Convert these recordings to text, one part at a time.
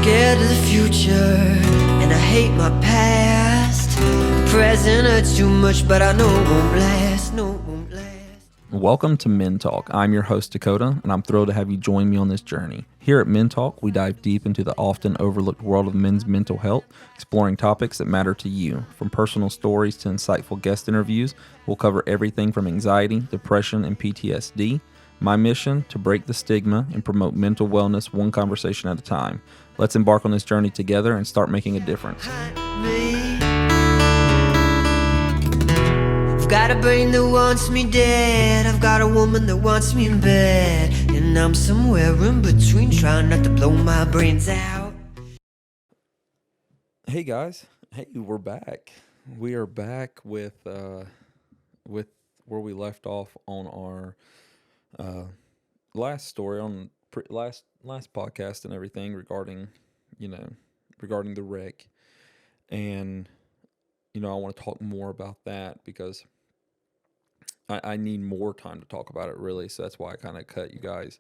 scared of the future, and I hate my past. Present hurts too much, but I know it won't last. No, it won't last. Welcome to MENTAlk. I'm your host, Dakota, and I'm thrilled to have you join me on this journey. Here at MENTAlk, we dive deep into the often overlooked world of men's mental health, exploring topics that matter to you. From personal stories to insightful guest interviews, we'll cover everything from anxiety, depression, and PTSD. My mission, to break the stigma and promote mental wellness one conversation at a time. Let's embark on this journey together and start making a difference. I've got a brain that wants me dead. I've got a woman that wants me in bed, and I'm somewhere in between, trying not to blow my brains out. Hey guys, we're back. We are back with where we left off on our last story on last podcast and everything regarding the wreck, and I want to talk more about that because I need more time to talk about it, really. So that's why I kind of cut you guys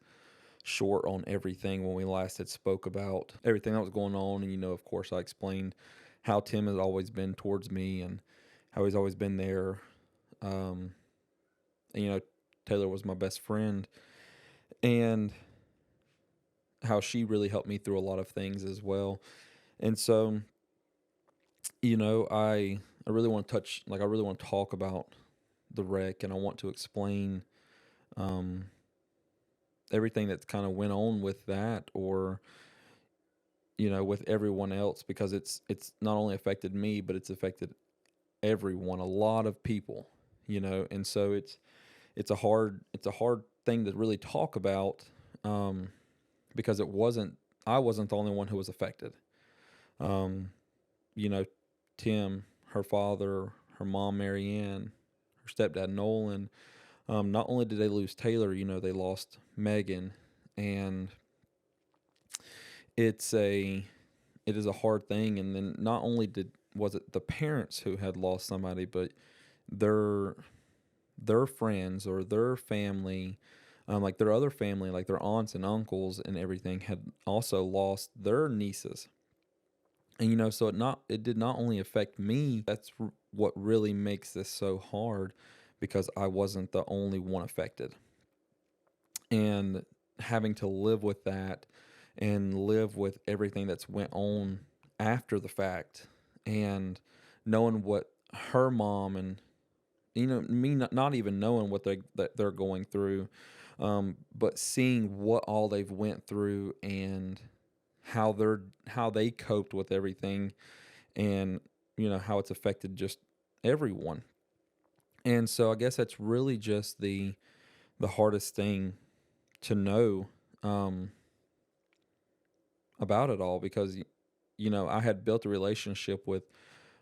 short on everything when we last had spoke about everything that was going on. And, of course, I explained how Tim has always been towards me and how he's always been there. And, Taylor was my best friend, and how she really helped me through a lot of things as well. And so, I really want to I really want to talk about the wreck, and I want to explain everything that's kind of went on with that, or with everyone else, because it's not only affected me, but it's affected everyone, a lot of people, and so it's a hard thing to really talk about, because I wasn't the only one who was affected. Tim, her father, her mom, Marianne, her stepdad, Nolan, not only did they lose Taylor, they lost Megan, and it is a hard thing. And then not only was it the parents who had lost somebody, but their friends or their family, like their other family, like their aunts and uncles and everything, had also lost their nieces. And so it did not only affect me. That's what really makes this so hard, because I wasn't the only one affected. And having to live with that and live with everything that's went on after the fact, and knowing what her mom and me not even knowing what they're going through, but seeing what all they've went through and how they coped with everything, and how it's affected just everyone. And so I guess that's really just the hardest thing to know about it all, because I had built a relationship with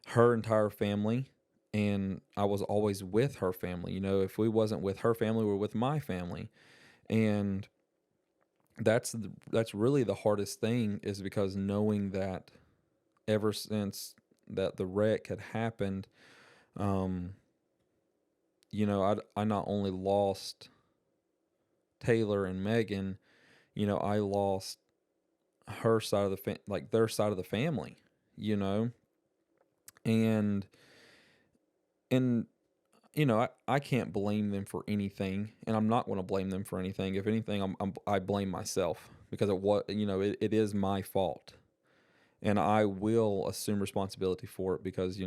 her entire family, and I was always with her family. If we wasn't with her family, we were with my family. And that's really the hardest thing, is because knowing that ever since that the wreck had happened, I not only lost Taylor and Megan, I lost her side of the their side of the family, and I can't blame them for anything, and I'm not going to blame them for anything. If anything, I blame myself, because it is my fault, and I will assume responsibility for it, because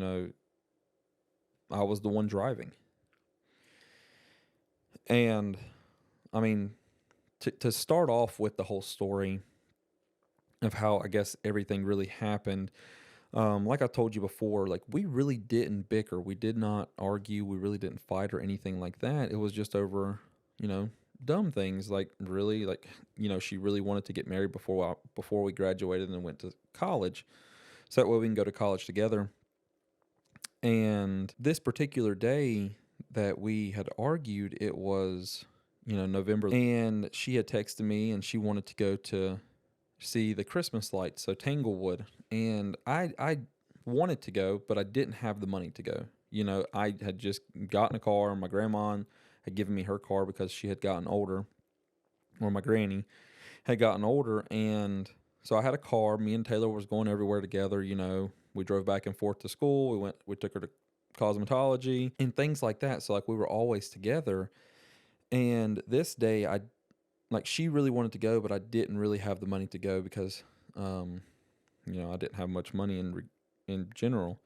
I was the one driving. And I mean, to start off with the whole story of how I guess everything really happened. Like I told you before, we really didn't bicker. We did not argue. We really didn't fight or anything like that. It was just over, dumb things. She really wanted to get married before we graduated and went to college, so that way we can go to college together. And this particular day that we had argued, it was, November, and she had texted me, and she wanted to go to see the Christmas lights, so Tanglewood. And I wanted to go, but I didn't have the money to go. I had just gotten a car. My grandma had given me her car because she had gotten older, or my granny had gotten older, and So I had a car. Me and Taylor was going everywhere together. We drove back and forth to school. We took her to cosmetology and things like that. So like we were always together. And this day, she really wanted to go, but I didn't really have the money to go because, I didn't have much money in general.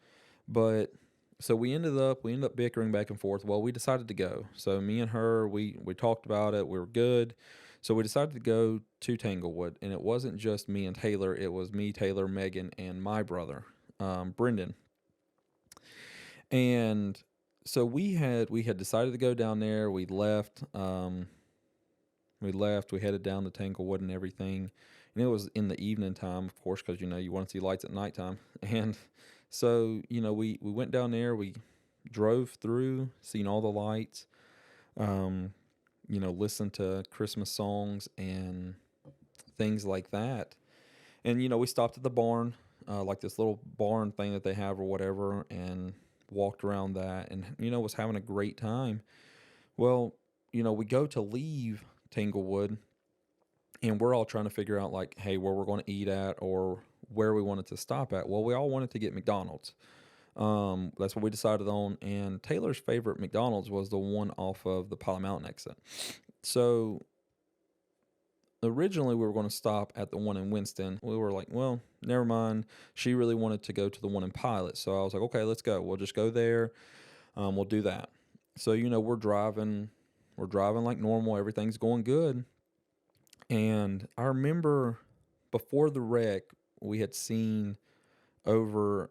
But so we ended up bickering back and forth. Well, we decided to go. So me and her, we talked about it. We were good. So we decided to go to Tanglewood, and it wasn't just me and Taylor. It was me, Taylor, Megan, and my brother, Brendan. And so we had decided to go down there. We left. We left. We headed down to Tanglewood and everything, and it was in the evening time, of course, because you want to see lights at nighttime. And so we went down there. We drove through, seen all the lights. Listened to Christmas songs and things like that. And we stopped at the barn, like this little barn thing that they have or whatever, and walked around that, and was having a great time. Well, we go to leave Tanglewood, and we're all trying to figure out like, hey, where we're going to eat at or where we wanted to stop at. Well, we all wanted to get McDonald's. That's what we decided on. And Taylor's favorite McDonald's was the one off of the Pilot Mountain exit. So originally we were going to stop at the one in Winston. We were like, well, never mind. She really wanted to go to the one in Pilot. So I was like, okay, let's go. We'll just go there. We'll do that. So, we're driving like normal. Everything's going good. And I remember before the wreck, we had seen over,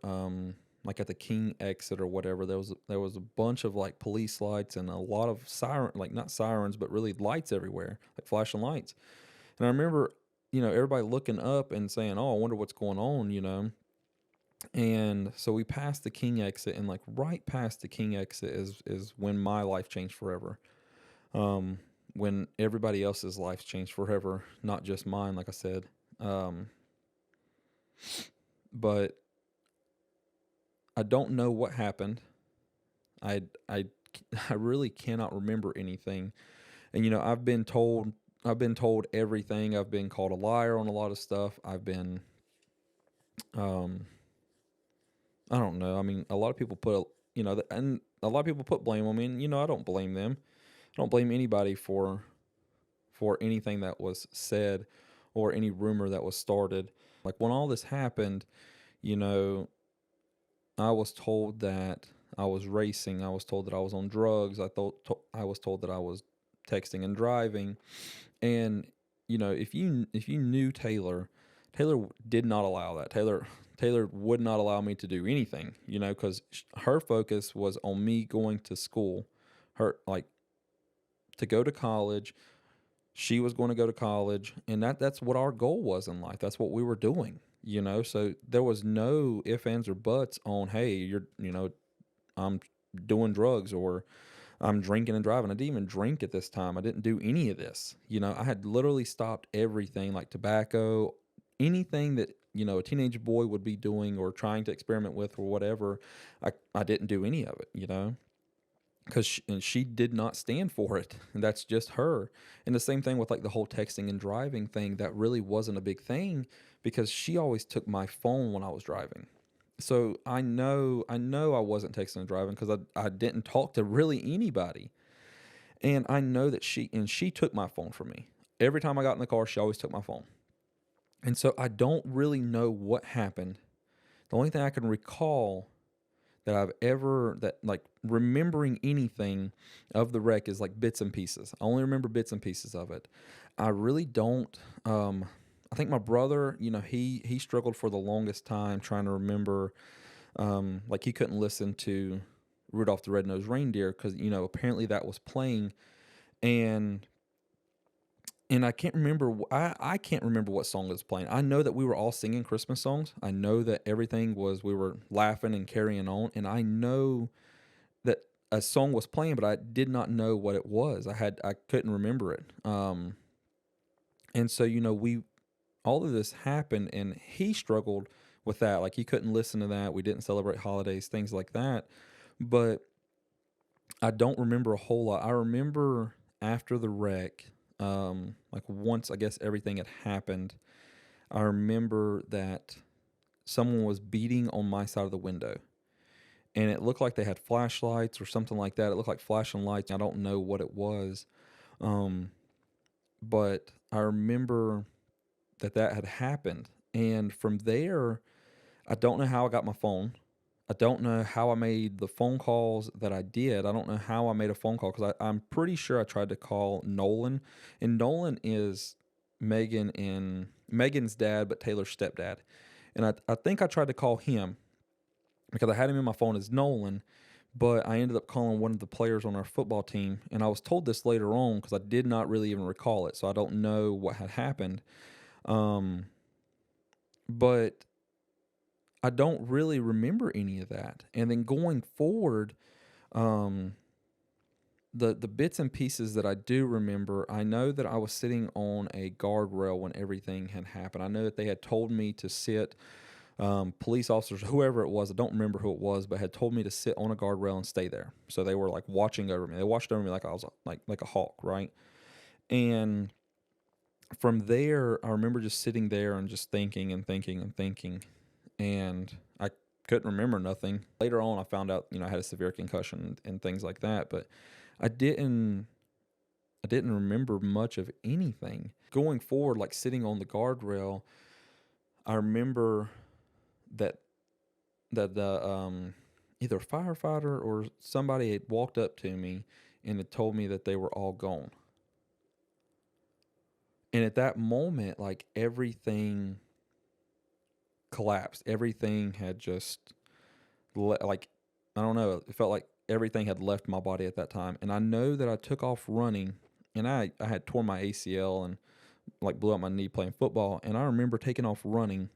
like at the King exit or whatever, there was a bunch of like police lights and a lot of like not sirens, but really lights everywhere, like flashing lights. And I remember, everybody looking up and saying, "Oh, I wonder what's going on." And so we passed the King exit, and like right past the King exit is when my life changed forever. When everybody else's life changed forever, not just mine, like I said. But I don't know what happened. I I I really cannot remember anything. And I've been told everything. I've been called a liar on a lot of stuff. I've been um I don't know. I mean, a lot of people and a lot of people put blame on me, and I don't blame them. I don't blame anybody for anything that was said or any rumor that was started. Like when all this happened, you know, I was told that I was racing. I was told that I was on drugs. I was told that I was texting and driving. And if you knew Taylor, Taylor did not allow that. Taylor would not allow me to do anything. Because her focus was on me going to school. Her like to go to college. She was going to go to college, and that's what our goal was in life. That's what we were doing. So there was no ifs, ands, or buts on, hey, I'm doing drugs or I'm drinking and driving. I didn't even drink at this time. I didn't do any of this. I had literally stopped everything, like tobacco, anything that, a teenage boy would be doing or trying to experiment with or whatever. I didn't do any of it. Because she did not stand for it, and that's just her. And the same thing with like the whole texting and driving thing. That really wasn't a big thing because she always took my phone when I was driving. So I know I wasn't texting and driving because I didn't talk to really anybody. And I know that she took my phone from me. Every time I got in the car, she always took my phone. And so I don't really know what happened. The only thing I can recall that like remembering anything of the wreck is like bits and pieces. I only remember bits and pieces of it. I really don't. I think my brother, he struggled for the longest time trying to remember. Like he couldn't listen to Rudolph the Red-Nosed Reindeer because apparently that was playing, and I can't remember. I can't remember what song was playing. I know that we were all singing Christmas songs. I know that we were laughing and carrying on. And I know that a song was playing, but I did not know what it was. I couldn't remember it. And so, all of this happened, and he struggled with that. Like he couldn't listen to that. We didn't celebrate holidays, things like that. But I don't remember a whole lot. I remember after the wreck, like once I guess everything had happened, I remember that someone was beating on my side of the window, and it looked like they had flashlights or something like that. It looked like flashing lights. I don't know what it was. Um, but I remember that had happened. And from there, I don't know how I got my phone. I don't know how I made the phone calls that I did. I don't know how I made a phone call because I'm pretty sure I tried to call Nolan. And Nolan is Megan's dad, but Taylor's stepdad. And I think I tried to call him because I had him in my phone as Nolan, but I ended up calling one of the players on our football team. And I was told this later on because I did not really even recall it. So I don't know what had happened. Um, but I don't really remember any of that. And then going forward, um, the bits and pieces that I do remember, I know that I was sitting on a guardrail when everything had happened. I know that they had told me to sit, police officers, whoever it was, I don't remember who it was, but had told me to sit on a guardrail and stay there. So they were like watching over me. They watched over me like I was like a hawk, right? And from there, I remember just sitting there and just thinking and thinking and thinking, and I couldn't remember nothing. Later on, I found out, I had a severe concussion and things like that, but I didn't I didn't remember much of anything. Going forward, like sitting on the guardrail, I remember that the either firefighter or somebody had walked up to me and had told me that they were all gone. And at that moment, like everything collapsed. Everything had just like, I don't know. It felt like everything had left my body at that time. And I know that I took off running, and I had torn my ACL and like blew out my knee playing football. And I remember taking off running,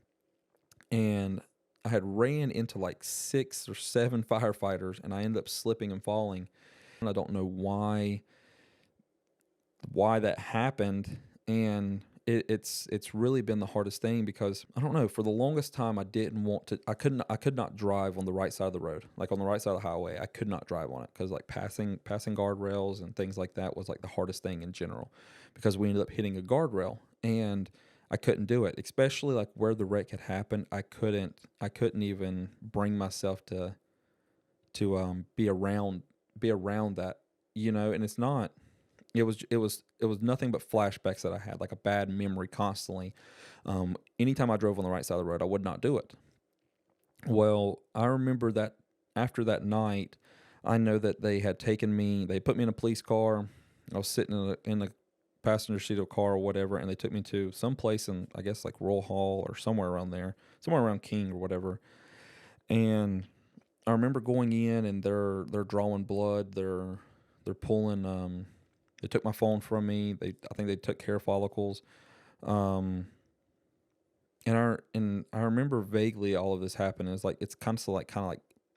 and I had ran into like 6 or 7 firefighters, and I ended up slipping and falling. And I don't know why that happened. And it's really been the hardest thing because I don't know, for the longest time I could not drive on the right side of the road, like on the right side of the highway. I could not drive on it because like passing guardrails and things like that was like the hardest thing in general, because we ended up hitting a guardrail and I couldn't do it, especially like where the wreck had happened. I couldn't even bring myself to be around that, and it's not. It was nothing but flashbacks that I had, like a bad memory constantly. Anytime I drove on the right side of the road, I would not do it. Well, I remember that after that night, I know that they had taken me. They put me in a police car. I was sitting in the passenger seat of a car or whatever, and they took me to some place in, I guess, like Royal Hall or somewhere around there, somewhere around King or whatever. And I remember going in, and they're drawing blood. They're pulling. They took my phone from me. I think they took hair follicles. Um, and I remember vaguely all of this happening. It's like it's kind of like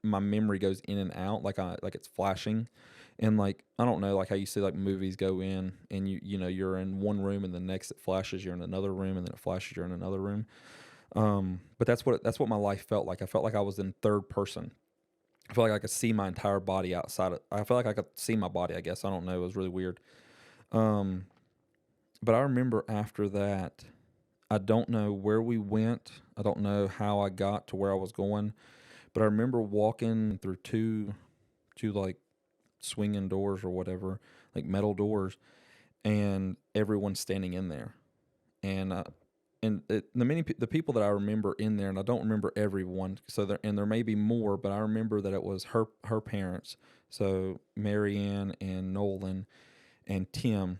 my memory goes in and out, like it's flashing, and like I don't know, like how you see like movies go in, and you're in one room, and the next it flashes you're in another room, and then it flashes you're in another room. But that's what my life felt like. I felt like I was in third person. I felt like I could see my entire body outside of. I felt like I could see my body. I guess I don't know. It was really weird. Um, but I remember after that, I don't know where we went. I don't know how I got to where I was going, but I remember walking through two like swinging doors or whatever, like metal doors, and everyone standing in there, and the people that I remember in there, and I don't remember everyone. So there may be more, but I remember that it was her parents, so Marianne and Nolan and Tim,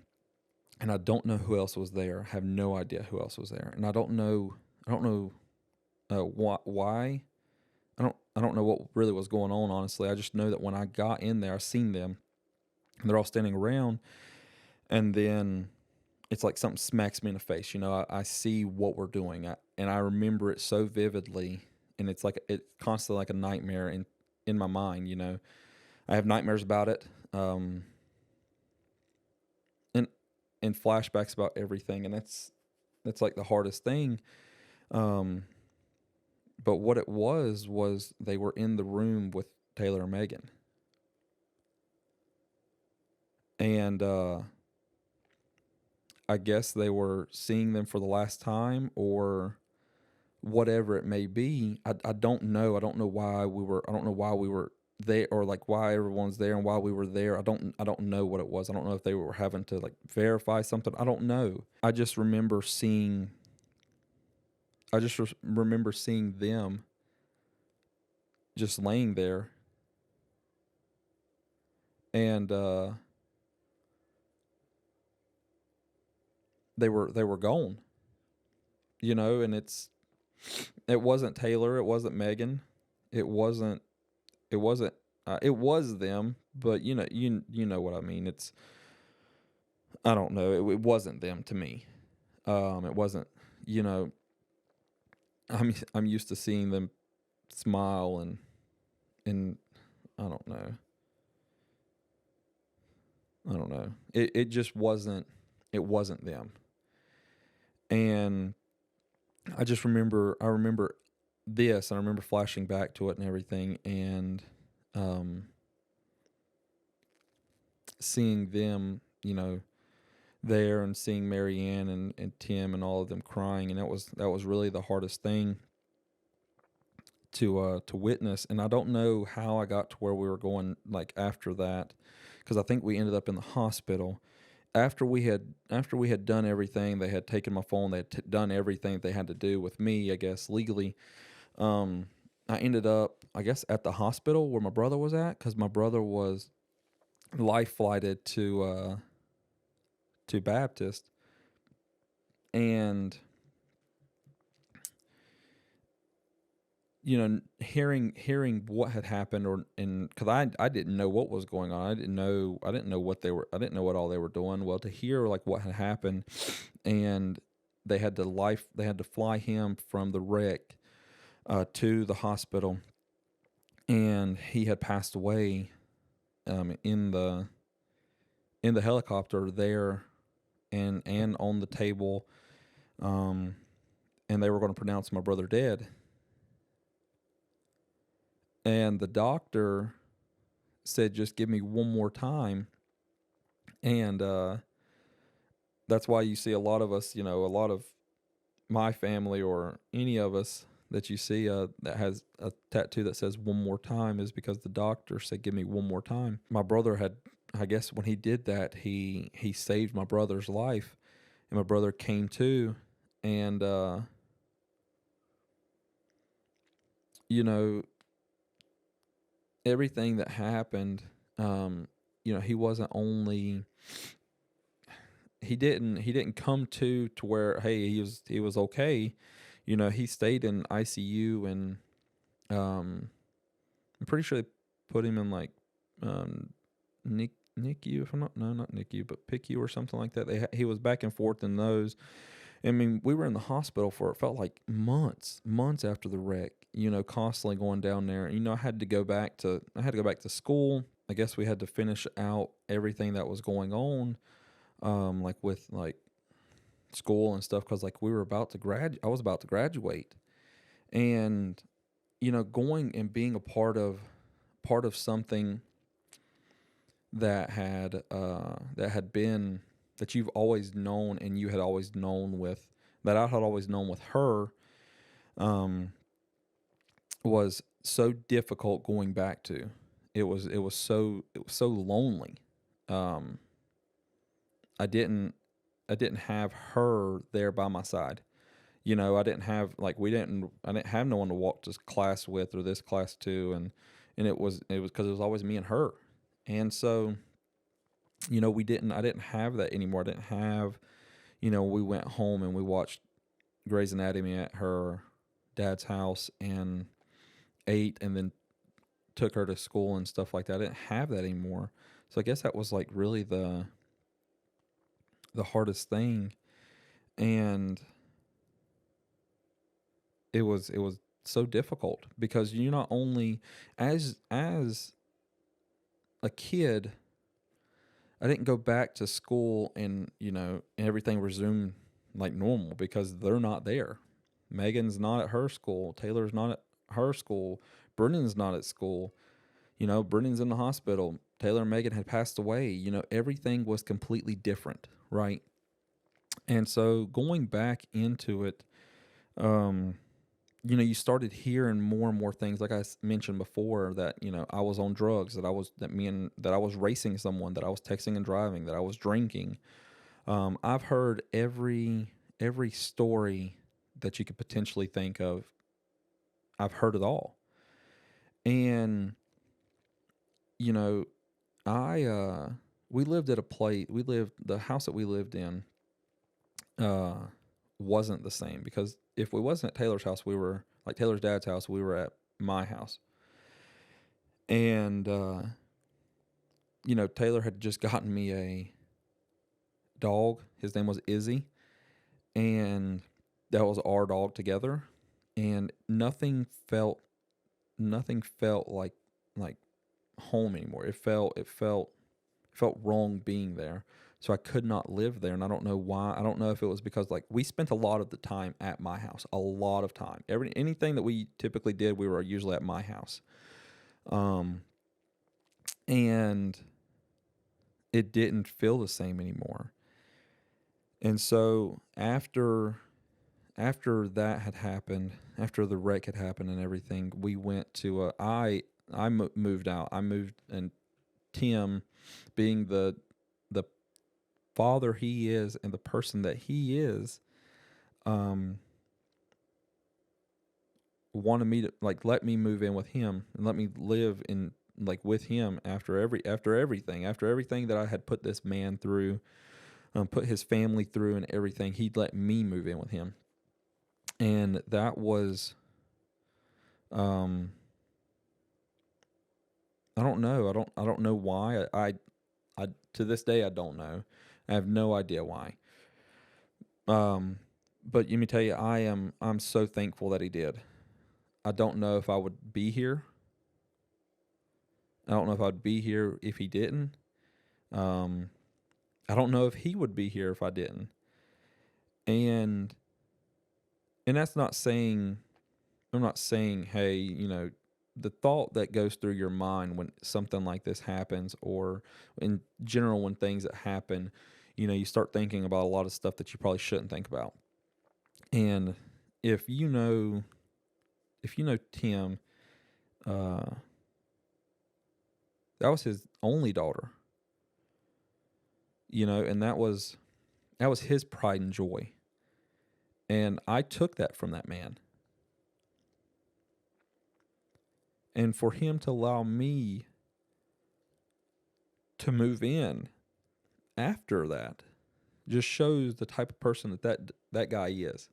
and I don't know who else was there. I have no idea who else was there, and I don't know why. I don't know what really was going on. Honestly, I just know that when I got in there, I seen them, and they're all standing around, and then it's like something smacks me in the face. I see what we're doing, and I remember it so vividly, and it's constantly like a nightmare in my mind. I have nightmares about it, and flashbacks about everything, and that's like the hardest thing. But what it was they were in the room with Taylor and Megan, and I guess they were seeing them for the last time or whatever it may be. I don't know. I don't know why we were. I don't know why we were there, or like why everyone's there and why we were there. I don't know what it was. I don't know if they were having to like verify something. I don't know. I just remember seeing. Remember seeing them just laying there, and they were gone. And it wasn't Taylor. It wasn't Megan. It wasn't. It wasn't. It was them, but you know what I mean. I don't know. It wasn't them to me. It wasn't. You know, I'm used to seeing them smile and I don't know. I don't know. It just wasn't. It wasn't them. And I just remember. I remember this. I remember flashing back to it and everything, and seeing them. There, and seeing Marianne and Tim and all of them crying, and that was really the hardest thing to witness. And I don't know how I got to where we were going like after that, because I think we ended up in the hospital after we had done everything. They had taken my phone. They had done everything they had to do with me, I guess legally. I ended up, I guess, at the hospital where my brother was at, because my brother was life flighted to Baptist. And hearing what had happened, because I didn't know what was going on. I didn't know I didn't know what all they were doing. Well, to hear like what had happened, and they had to fly him from the wreck to the hospital, and he had passed away in the helicopter there, and on the table, and they were going to pronounce my brother dead. And the doctor said, just give me one more time. And that's why you see a lot of us, a lot of my family or any of us that you see that has a tattoo that says one more time, is because the doctor said, give me one more time. My brother had, I guess when he did that, he saved my brother's life, and my brother came to, and everything that happened, he wasn't only, he didn't come to where, hey, he was okay. He stayed in ICU, and I'm pretty sure they put him in like NICU, if I'm not NICU, but PICU or something like that. He was back and forth in those. I mean, we were in the hospital for, it felt like months after the wreck, constantly going down there. I had to go back to school. I guess we had to finish out everything that was going on, like with like school and stuff. 'Cause like I was about to graduate, and, going and being a part of something that had been, that you've always known, and you had always known with, that I had always known with her, was so difficult going back to. It was so lonely. I didn't have her there by my side. I didn't have, like, I didn't have no one to walk to class with, or this class to, and it was because it was always me and her. And so, I didn't have that anymore. I didn't have, we went home and we watched Grey's Anatomy at her dad's house and ate, and then took her to school and stuff like that. I didn't have that anymore. So I guess that was like really the hardest thing. And it was so difficult, because you not only, as a kid, I didn't go back to school and, and everything resumed like normal, because they're not there. Megan's not at her school. Taylor's not at her school. Brennan's not at school. Brennan's in the hospital. Taylor and Megan had passed away. Everything was completely different, right? And so going back into it, um, you started hearing more and more things. Like mentioned before, that I was on drugs, that I was racing someone, that I was texting and driving, that I was drinking. I've heard every story that you could potentially think of. I've heard it all, and you know, I we lived at a place. The house that we lived in uh wasn't the same, because if we wasn't at Taylor's house, we were like Taylor's dad's house, we were at my house. And Taylor had just gotten me a dog. His name was Izzy, and that was our dog together. And nothing felt like home anymore. It felt wrong being there. So I could not live there, and I don't know why. I don't know if it was because like we spent a lot of the time at my house, a lot of time. Anything that we typically did, we were usually at my house. Um, and it didn't feel the same anymore. And so after that had happened, after the wreck had happened and everything, we went to moved out. I moved, and Tim, being the father he is and the person that he is, um, wanted me to like let me move in with him and let me live in like with him after everything that I had put this man through, put his family through and everything. He'd let me move in with him, and that was, um, I don't know. I don't know why. I to this day I don't know. I have no idea why. Um, but let me tell you, I'm so thankful that he did. I don't know if I would be here. I don't know if I'd be here if he didn't. Um, I don't know if he would be here if I didn't. And that's not saying, I'm not saying, hey, the thought that goes through your mind when something like this happens, or in general when things that happen, you start thinking about a lot of stuff that you probably shouldn't think about. And if Tim, uh, that was his only daughter, and that was his pride and joy. And I took that from that man. And for him to allow me to move in after that just shows the type of person that guy is.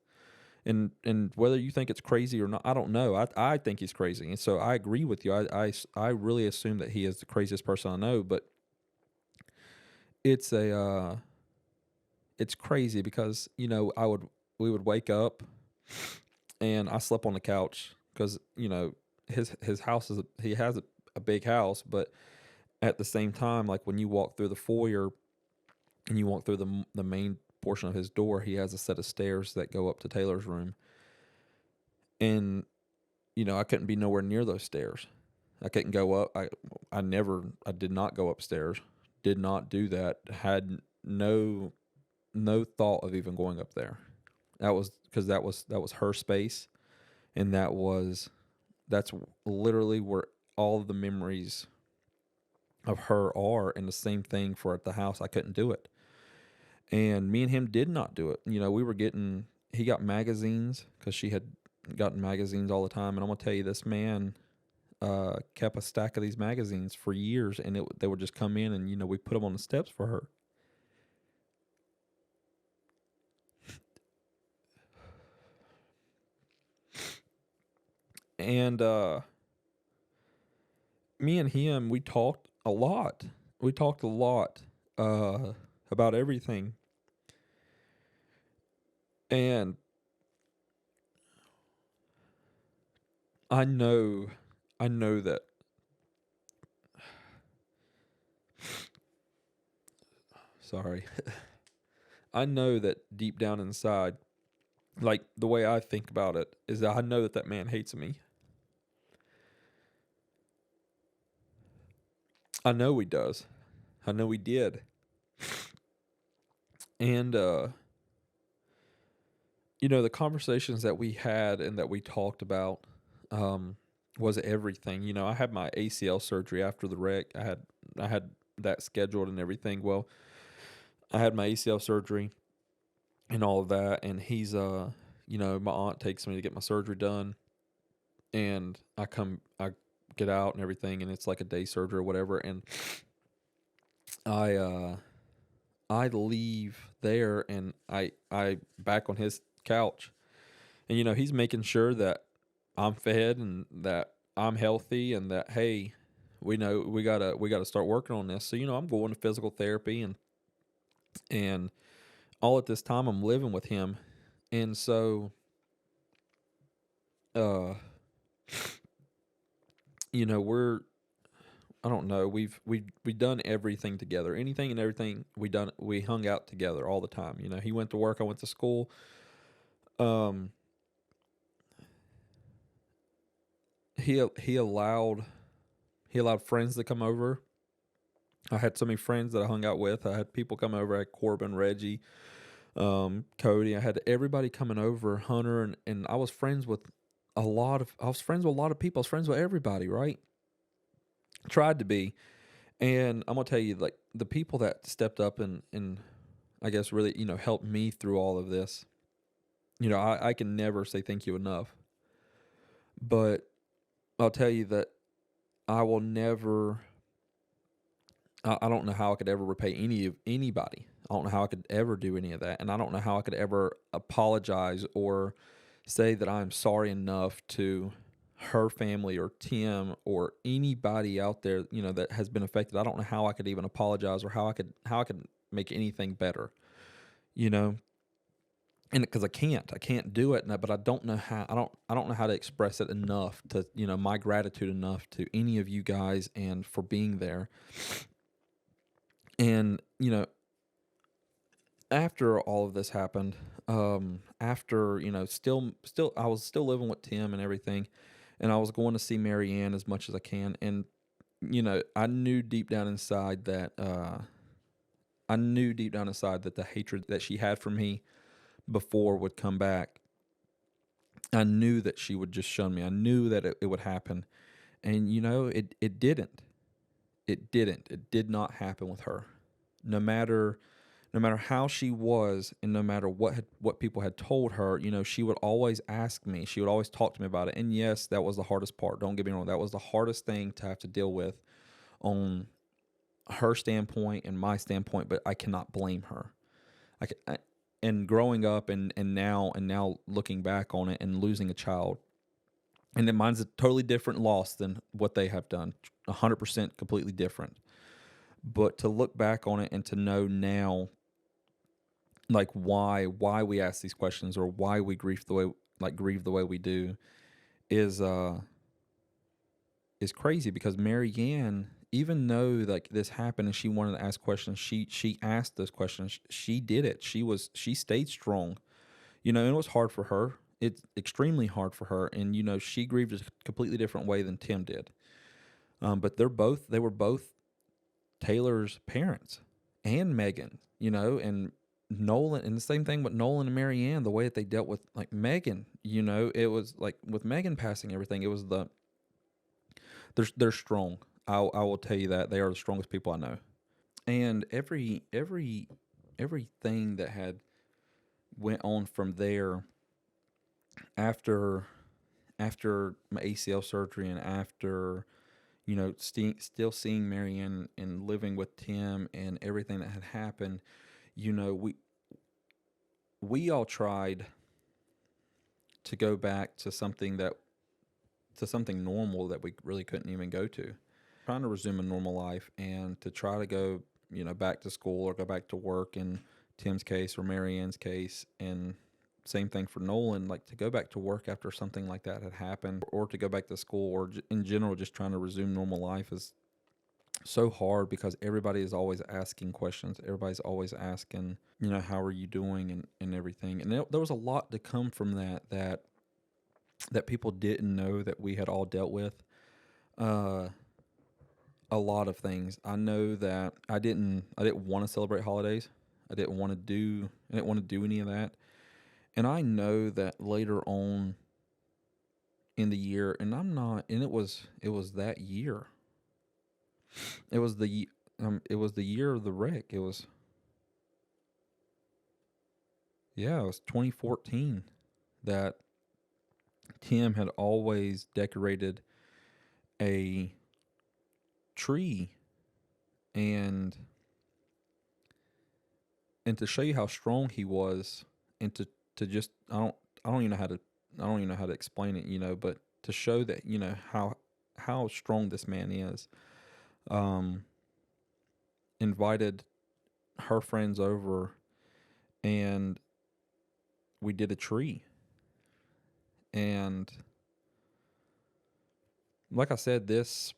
And whether you think it's crazy or not, I don't know. I think he's crazy. And so I agree with you. I really assume that he is the craziest person I know, but it's it's crazy because, we would wake up and I slept on the couch because, his house he has a big house, but at the same time, like when you walk through the foyer and you walk through the main portion of his door, he has a set of stairs that go up to Taylor's room. And I couldn't be nowhere near those stairs. I couldn't go up. I did not go upstairs. Did not do that. Had no thought of even going up there. That was because that was her space, and that's literally where all of the memories of her are. And the same thing for at the house. I couldn't do it, and me and him did not do it. He got magazines because she had gotten magazines all the time, and I'm gonna tell you, this man kept a stack of these magazines for years, and they would just come in, and we put them on the steps for her. And me and him, we talked a lot. We talked a lot about everything. And I know, I know that. Sorry. I know that deep down inside, like the way I think about it, is that I know that man hates me. I know he does. I know he did. And the conversations that we had and that we talked about um, was everything. I had my ACL surgery after the wreck. I had that scheduled and everything. Well, I had my ACL surgery and all of that, and my aunt takes me to get my surgery done, and I get out and everything, and it's like a day surgery or whatever, and I uh I leave there, and I back on his couch, and he's making sure that I'm fed and that I'm healthy, and that, hey, we know we gotta start working on this. So I'm going to physical therapy, and all at this time I'm living with him, and so uh we're, I don't know, we've done everything together, anything and everything we hung out together all the time. He went to work, I went to school. um he allowed friends to come over. I had so many friends that I hung out with. I had people come over. I had Corbin, Reggie, Cody. I had everybody coming over, Hunter, and I was friends with a lot of people. I was friends with everybody, right? Tried to be. And I'm gonna tell you, like, the people that stepped up and I guess really, helped me through all of this. I can never say thank you enough. But I'll tell you that I will never I don't know how I could ever repay anybody. I don't know how I could ever do any of that, and I don't know how I could ever apologize or say that I'm sorry enough to her family or Tim or anybody out there, that has been affected. I don't know how I could even apologize, or how I could make anything better, you know. And because I can't do it, but I don't know how. I don't know how to express it enough to, my gratitude enough to any of you guys and for being there. And after all of this happened, after, still I was still living with Tim and everything, and I was going to see Marianne as much as I can, and I knew deep down inside that the hatred that she had for me before would come back. I knew that she would just shun me. I knew that it would happen, and it didn't. It didn't. It did not happen with her. No matter how she was, and no matter what people had told her, she would always ask me. She would always talk to me about it. And yes, that was the hardest part. Don't get me wrong. That was the hardest thing to have to deal with on her standpoint and my standpoint, but I cannot blame her. And growing up and now looking back on it and losing a child, and then mine's a totally different loss than what they have done. 100% completely different. But to look back on it and to know now, like, why we ask these questions, or why we grieve the way we do, is crazy. Because Marianne, even though like this happened and she wanted to ask questions, she asked those questions. She did it. She stayed strong. And it was hard for her. It's extremely hard for her, and she grieved a completely different way than Tim did. But they were both Taylor's parents, and Megan, and Nolan, and the same thing with Nolan and Marianne, the way that they dealt with like Megan, it was like with Megan passing everything, it was they're strong. I will tell you that they are the strongest people I know. And everything that had went on from there, after my ACL surgery, and after still seeing Marianne and living with Tim and everything that had happened, we all tried to go back to something normal that we really couldn't even go to. Trying to resume a normal life, and to try to go, back to school or go back to work in Tim's case or Marianne's case, and same thing for Nolan, like to go back to work after something like that had happened, or to go back to school, or in general just trying to resume normal life, is so hard, because everybody is always asking questions. Everybody's always asking, how are you doing, and everything. And there was a lot to come from that people didn't know that we had all dealt with. A lot of things. I know that I didn't want to celebrate holidays. I didn't want to do any of that. And I know that later on in the year, and I'm not, and it was that year. It was the year of the wreck. It was 2014 that Tim had always decorated a tree, and to show you how strong he was, and to just I don't even know how to explain it, but to show that, how strong this man is. um Invited her friends over, and we did a tree. And like I said, this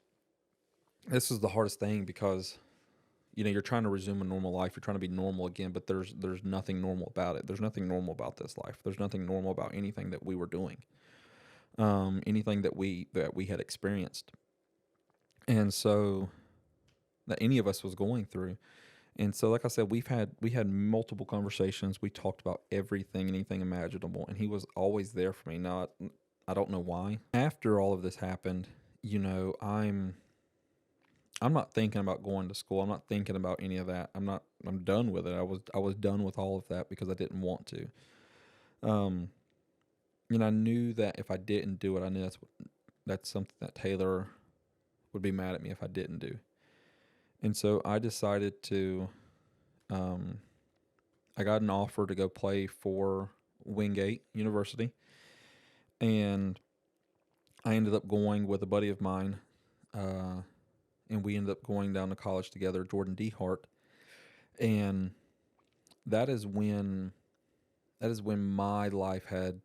is the hardest thing, because you're trying to resume a normal life, you're trying to be normal again, but there's nothing normal about it. There's nothing normal about this life. There's nothing normal about anything that we were doing, anything that we had experienced, and so that any of us was going through. And so, like I said, we had multiple conversations. We talked about everything, anything imaginable, and he was always there for me. Now, I don't know why. After all of this happened, I'm not thinking about going to school. I'm not thinking about any of that. I'm done with it. I was done with all of that because I didn't want to. Um, I knew that if I didn't do it, I knew that's something that Taylor would be mad at me if I didn't do. And so I decided to, I got an offer to go play for Wingate University, and I ended up going with a buddy of mine, and we ended up going down to college together, Jordan D. Hart, and that is when my life had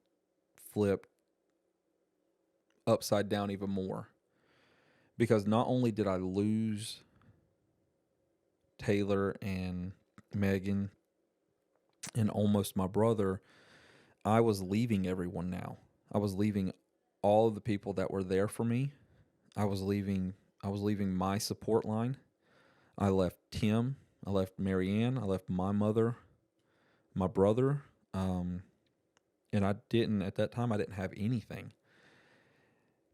flipped upside down even more, because not only did I lose Taylor and Megan and almost my brother, I was leaving everyone now. I was leaving all of the people that were there for me. I was leaving my support line. I left Tim, I left Marianne, I left my mother, my brother, and I didn't have anything.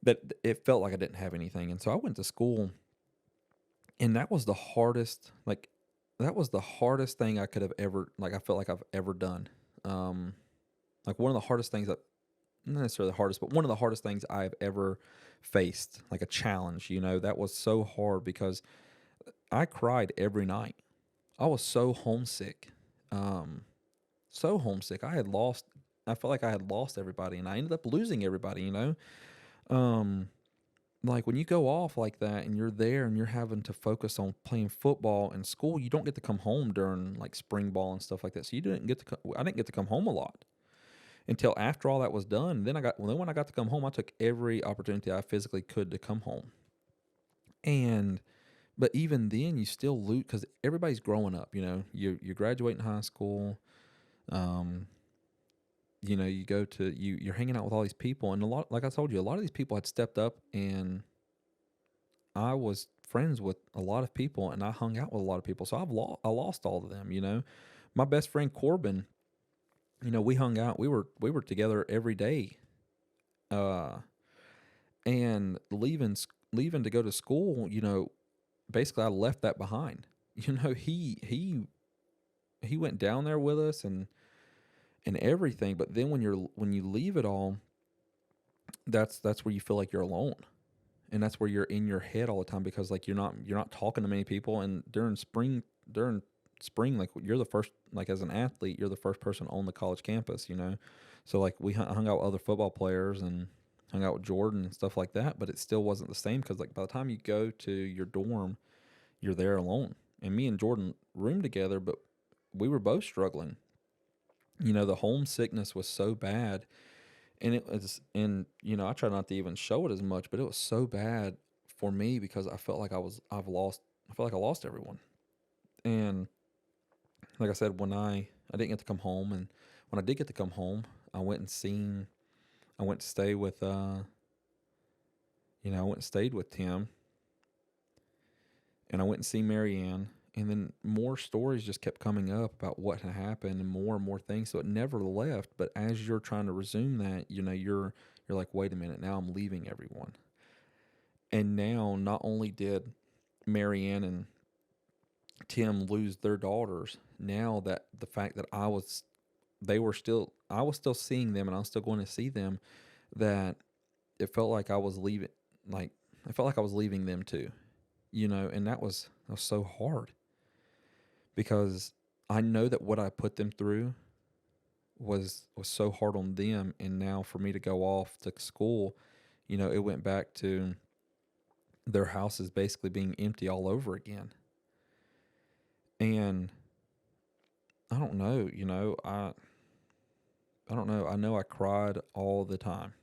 That it felt like I didn't have anything. And so I went to school, and that was the hardest thing I could have ever, I felt like I've ever done. Like one of the hardest things that, not necessarily the hardest, but one of the hardest things I've ever faced, like a challenge, that was so hard because I cried every night. I was so homesick. So homesick. I felt like I had lost everybody, and I ended up losing everybody. Like when you go off like that and you're there and you're having to focus on playing football and school, you don't get to come home during like spring ball and stuff like that. So I didn't get to come home a lot until after all that was done. Then when I got to come home, I took every opportunity I physically could to come home. But even then you still lose because everybody's growing up, you're graduating high school. You go to you're hanging out with all these people, and like I told you, a lot of these people had stepped up, and I was friends with a lot of people, and I hung out with a lot of people. So I lost all of them. My best friend Corbin, we hung out. We were together every day, and leaving to go to school. Basically I left that behind. He went down there with us and everything. But then when you leave it all, that's where you feel like you're alone, and that's where you're in your head all the time, because like you're not talking to many people. And during spring, like you're the first, like as an athlete, you're the first person on the college campus. So like we hung out with other football players and hung out with Jordan and stuff like that, but it still wasn't the same, because like by the time you go to your dorm, you're there alone. And me and Jordan roomed together, but we were both struggling. The homesickness was so bad, and I try not to even show it as much, but it was so bad for me because I felt like I felt like I lost everyone. And like I said, when I didn't get to come home, and when I did get to come home, I went to stay with I went and stayed with Tim, and I went and see Marianne, And then more stories just kept coming up about what had happened and more things. So it never left. But as you're trying to resume that, you're like, wait a minute, now I'm leaving everyone. And now not only did Marianne and Tim lose their daughters, now that the fact that I was still seeing them and I was still going to see them, that it felt like I was leaving, like, I felt like I was leaving them too, and that was so hard because I know that what I put them through was so hard on them. And now for me to go off to school, it went back to their house is basically being empty all over again. And I don't know, I don't know. I know I cried all the time.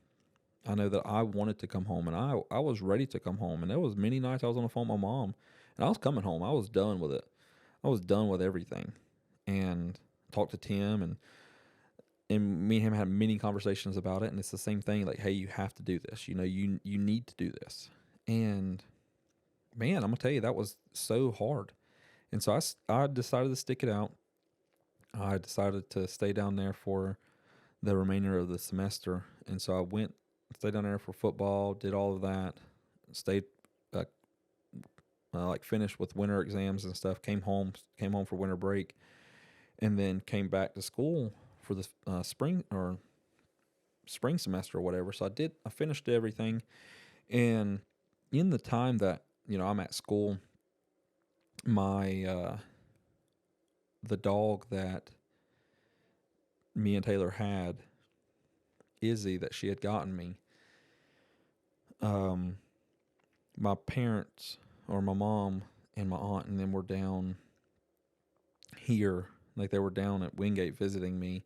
I know that I wanted to come home, and I was ready to come home. And there was many nights I was on the phone with my mom, and I was coming home. I was done with it. I was done with everything, and talked to Tim, and me and him had many conversations about it. And it's the same thing, like, hey, you have to do this. You need to do this. And man, I'm gonna tell you, that was so hard. And so I decided to stick it out. I decided to stay down there for the remainder of the semester. And so stayed down there for football, did all of that, stayed, uh, like finished with winter exams and stuff, came home for winter break, and then came back to school for the spring semester or whatever. So I finished everything. And in the time that, I'm at school, my, the dog that me and Taylor had, Izzy, that she had gotten me, my parents, or my mom and my aunt and them, were down here. Like, they were down at Wingate visiting me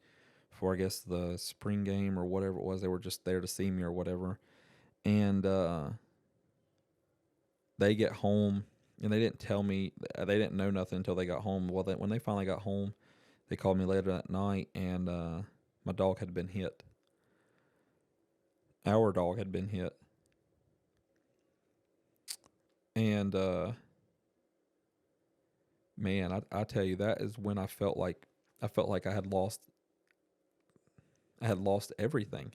for, I guess, the spring game or whatever it was. They were just there to see me or whatever. And they get home, and they didn't tell me, they didn't know nothing until they got home. Well, when they finally got home, they called me later that night, and my dog had been hit. Our dog had been hit. And man, I tell you, that is when I felt like I had lost everything.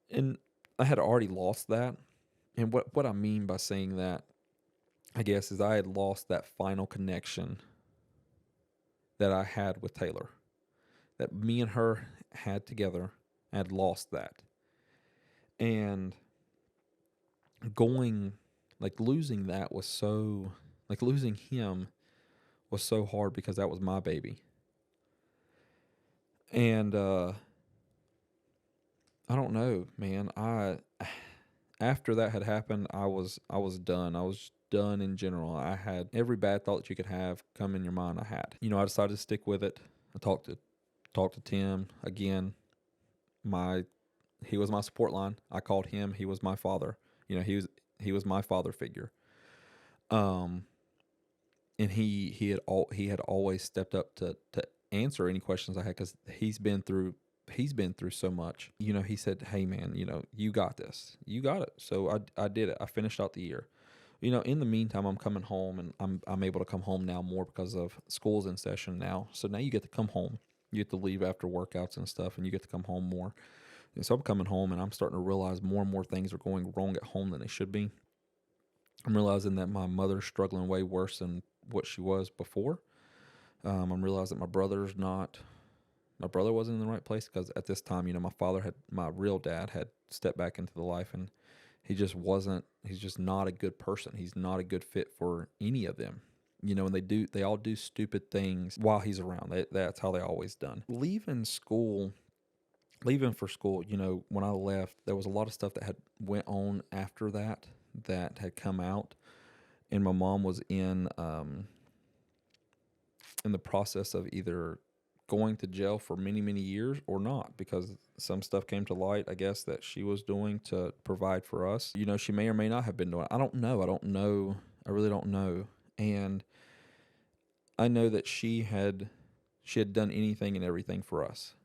And I had already lost that. And what I mean by saying that, I guess, is I had lost that final connection that I had with Taylor, that me and her had together. I had lost that. And losing that was so, losing him was so hard, because that was my baby. And I don't know, man. After that had happened, I was done. I was done in general. I had every bad thought that you could have come in your mind. I had. I decided to stick with it. I talked to Tim again. He was my support line. I called him. He was my father. He was my father figure. And he had always stepped up to answer any questions I had, because he's been through so much. He said, hey man, you got this. You got it. So I did it. I finished out the year. In the meantime, I'm coming home, and I'm able to come home now more because of school's in session now. So now you get to come home. You get to leave after workouts and stuff, and you get to come home more. And so I'm coming home, and I'm starting to realize more and more things are going wrong at home than they should be. I'm realizing that my mother's struggling way worse than what she was before. I'm realizing my brother wasn't in the right place, because at this time, my real dad had stepped back into the life, and he's just not a good person. He's not a good fit for any of them. And they all do stupid things while he's around. That's how they always done. Leaving for school, when I left, there was a lot of stuff that had went on after that had come out, and my mom was in the process of either going to jail for many, many years or not, because some stuff came to light, I guess, that she was doing to provide for us. She may or may not have been doing it. I don't know. I really don't know. And I know that she had done anything and everything for us.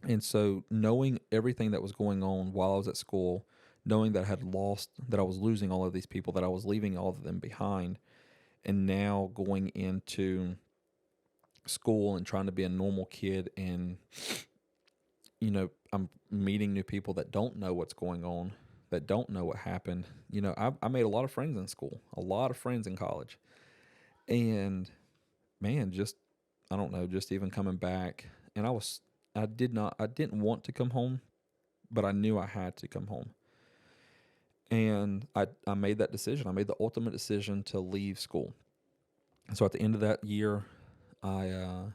And so, knowing everything that was going on while I was at school, knowing that I was losing all of these people, that I was leaving all of them behind, and now going into school and trying to be a normal kid, and I'm meeting new people that don't know what's going on, that don't know what happened. I made a lot of friends in school, a lot of friends in college, and man, just I don't know, just even coming back, and I didn't want to come home, but I knew I had to come home. And I made that decision. I made the ultimate decision to leave school. So at the end of that year, I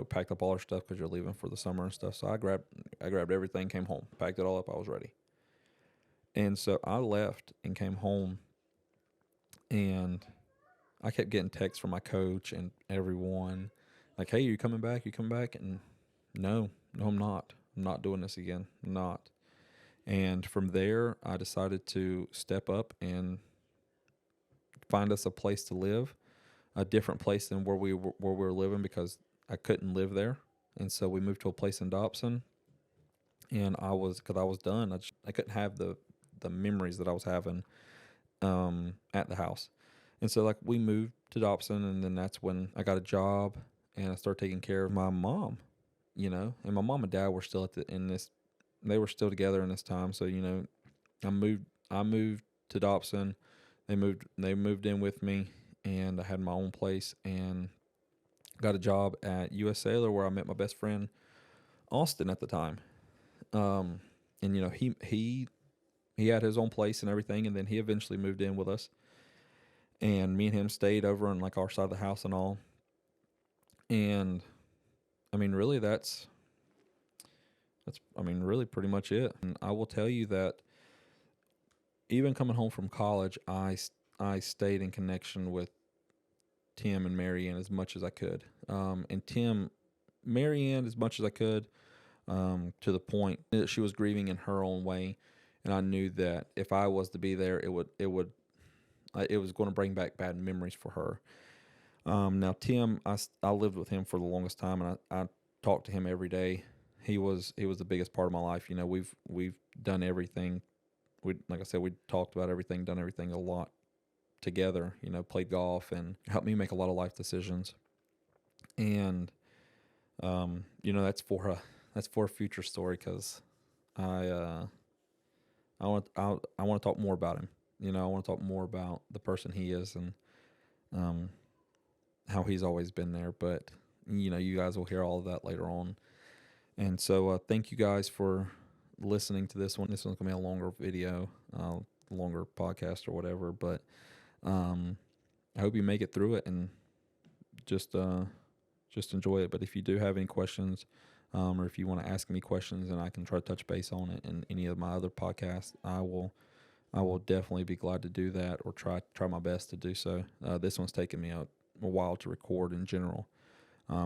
packed up all our stuff because you're leaving for the summer and stuff. So I grabbed everything, came home, packed it all up. I was ready. And so I left and came home, and I kept getting texts from my coach and everyone like, "Hey, you coming back? You coming back?" And no, I'm not. I'm not doing this again. I'm not. And from there, I decided to step up and find us a place to live, a different place than where we were living, because I couldn't live there. And so we moved to a place in Dobson, and because I was done. I couldn't have the memories that I was having at the house. And so like we moved to Dobson, and then that's when I got a job and I started taking care of my mom, and my mom and dad were still they were still together in this time. So, I moved to Dobson. They moved in with me, and I had my own place and got a job at US Sailor, where I met my best friend Austin at the time. And he had his own place and everything, and then he eventually moved in with us, and me and him stayed over on like our side of the house and all. And I mean, really, that's really pretty much it. And I will tell you that even coming home from college, I stayed in connection with Tim and Marianne as much as I could. And Marianne as much as I could, to the point that she was grieving in her own way, and I knew that if I was to be there, it was going to bring back bad memories for her. Now Tim, I lived with him for the longest time, and I talked to him every day. He was the biggest part of my life. We've done everything. Like I said, we talked about everything, done everything a lot together. Played golf and helped me make a lot of life decisions. And that's for a future story, because I want to talk more about him. I want to talk more about the person he is, and how he's always been there. But you guys will hear all of that later on. And so thank you guys for listening to this one. This one's gonna be a longer video, longer podcast or whatever. But I hope you make it through it and just enjoy it. But if you do have any questions, or if you want to ask me questions, and I can try to touch base on it in any of my other podcasts, I will definitely be glad to do that, or try my best to do so. This one's taken me a while to record in general,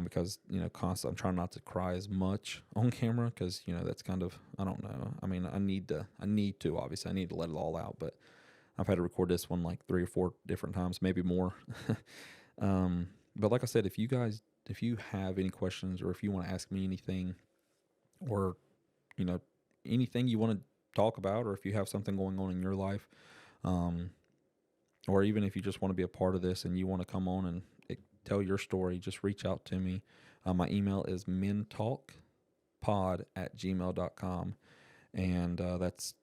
because constantly I'm trying not to cry as much on camera, because that's kind of, I don't know. I mean, I need to obviously I need to let it all out, but I've had to record this one like 3 or 4 different times, maybe more. But like I said, if you have any questions, or if you want to ask me anything, or anything you want to talk about, or if you have something going on in your life, or even if you just want to be a part of this and you want to come on and tell your story, just reach out to me. My email is mentalkpod@gmail.com, and that's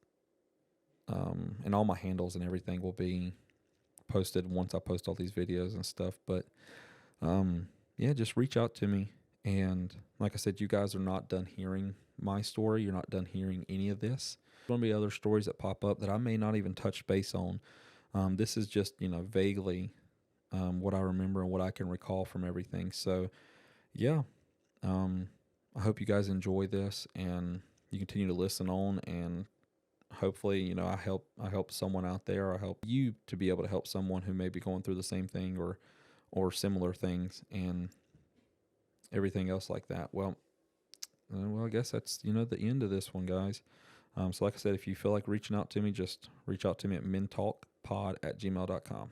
and all my handles and everything will be posted once I post all these videos and stuff. But yeah, just reach out to me. And like I said, you guys are not done hearing my story. You're not done hearing any of this. There's going to be other stories that pop up that I may not even touch base on. This is just, vaguely what I remember and what I can recall from everything. So, yeah, I hope you guys enjoy this, and you continue to listen on, and hopefully, I help someone out there. I help you to be able to help someone who may be going through the same thing, or similar things, and everything else like that. Well, I guess that's, the end of this one, guys. So like I said, if you feel like reaching out to me, just reach out to me at mentalkpod@gmail.com.